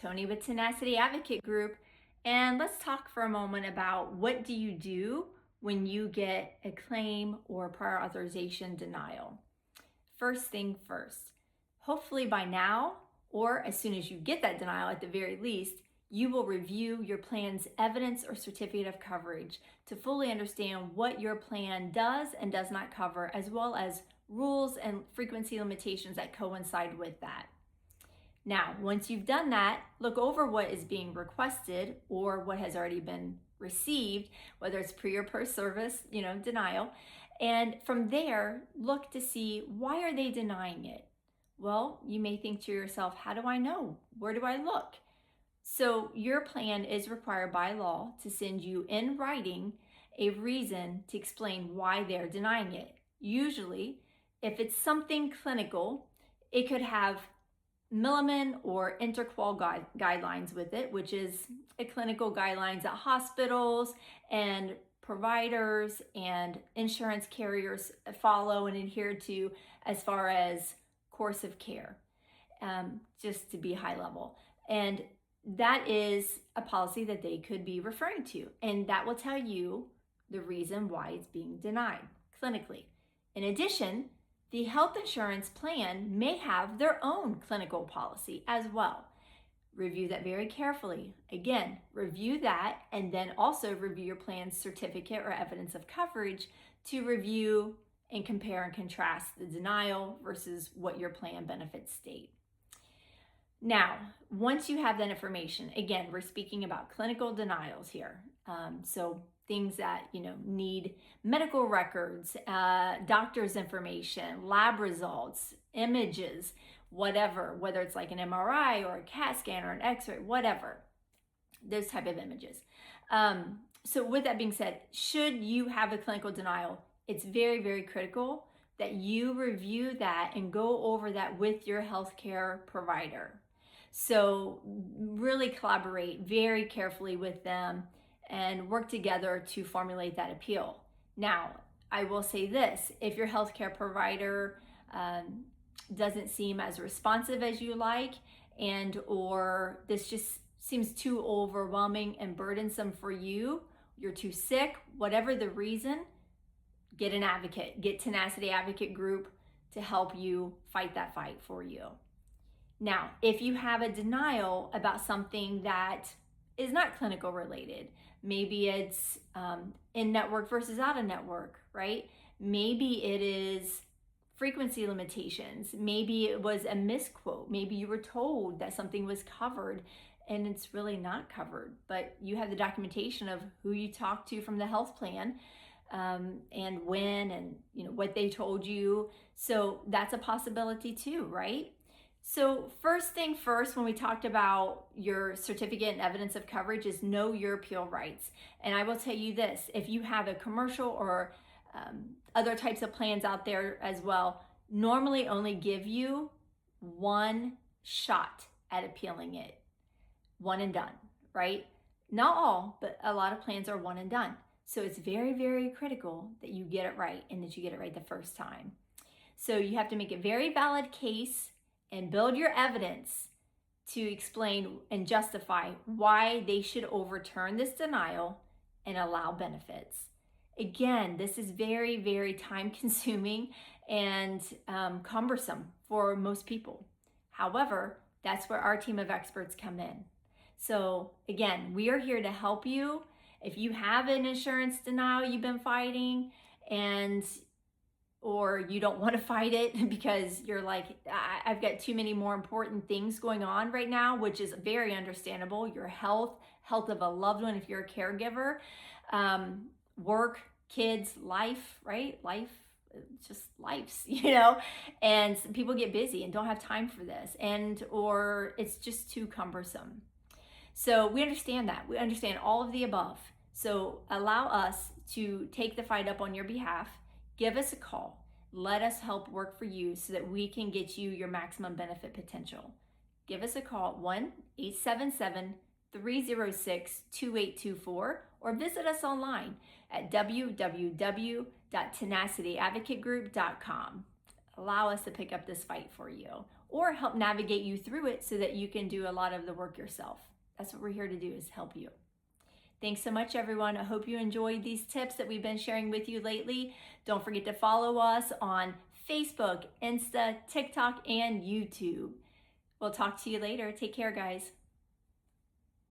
Tony with Tenacity Advocate Group, and let's talk for a moment about what do you do when you get a claim or prior authorization denial. First thing first, hopefully by now, or as soon as you get that denial at the very least, you will review your plan's evidence or certificate of coverage to fully understand what your plan does and does not cover, as well as rules and frequency limitations that coincide with that. Now, once you've done that, look over what is being requested or what has already been received, whether it's pre or post service, denial. And from there, look to see, why are they denying it? Well, you may think to yourself, how do I know? Where do I look? So your plan is required by law to send you in writing a reason to explain why they're denying it. Usually, if it's something clinical, it could have Milliman or Interqual guidelines with it, which is a clinical guidelines that hospitals and providers and insurance carriers follow and adhere to as far as course of care, just to be high level. And that is a policy that they could be referring to, and that will tell you the reason why it's being denied clinically. In addition, the health insurance plan may have their own clinical policy as well. Review that very carefully. Again, review that, and then also review your plan's certificate or evidence of coverage to review and compare and contrast the denial versus what your plan benefits state. Now, once you have that information, again, we're speaking about clinical denials here. So things that, need medical records, doctor's information, lab results, images, whatever, whether it's like an MRI or a CAT scan or an X-ray, whatever, those type of images. So with that being said, should you have a clinical denial, it's very, very critical that you review that and go over that with your healthcare provider. So really collaborate very carefully with them and work together to formulate that appeal. Now, I will say this, if your healthcare provider doesn't seem as responsive as you like, and or this just seems too overwhelming and burdensome for you, you're too sick, whatever the reason, get an advocate, get Tenacity Advocate Group to help you fight that fight for you. Now, if you have a denial about something that is not clinical related, maybe it's in-network versus out-of-network, right? Maybe it is frequency limitations. Maybe it was a misquote. Maybe you were told that something was covered and it's really not covered, but you have the documentation of who you talked to from the health plan, and when, and what they told you. So that's a possibility too, right? So first thing first, when we talked about your certificate and evidence of coverage, is know your appeal rights. And I will tell you this, if you have a commercial or other types of plans out there as well, normally only give you one shot at appealing it. One and done, right? Not all, but a lot of plans are one and done. So it's very, very critical that you get it right and that you get it right the first time. So you have to make a very valid case and build your evidence to explain and justify why they should overturn this denial and allow benefits. Again, this is very, very time consuming and cumbersome for most people. However, that's where our team of experts come in. So again, we are here to help you. If you have an insurance denial you've been fighting, or you don't want to fight it because you're like, I've got too many more important things going on right now, which is very understandable. Your health of a loved one, if you're a caregiver, work, kids, life, right? Life, just lives, and people get busy and don't have time for this, or it's just too cumbersome. So we understand that. We understand all of the above. So allow us to take the fight up on your behalf. Give us a call. Let us help work for you so that we can get you your maximum benefit potential. Give us a call at 1-877-306-2824 or visit us online at www.tenacityadvocategroup.com. allow us to pick up this fight for you or help navigate you through it so that you can do a lot of the work yourself. That's what we're here to do, is help you. Thanks so much, everyone. I hope you enjoyed these tips that we've been sharing with you lately. Don't forget to follow us on Facebook, Insta, TikTok, and YouTube. We'll talk to you later. Take care, guys.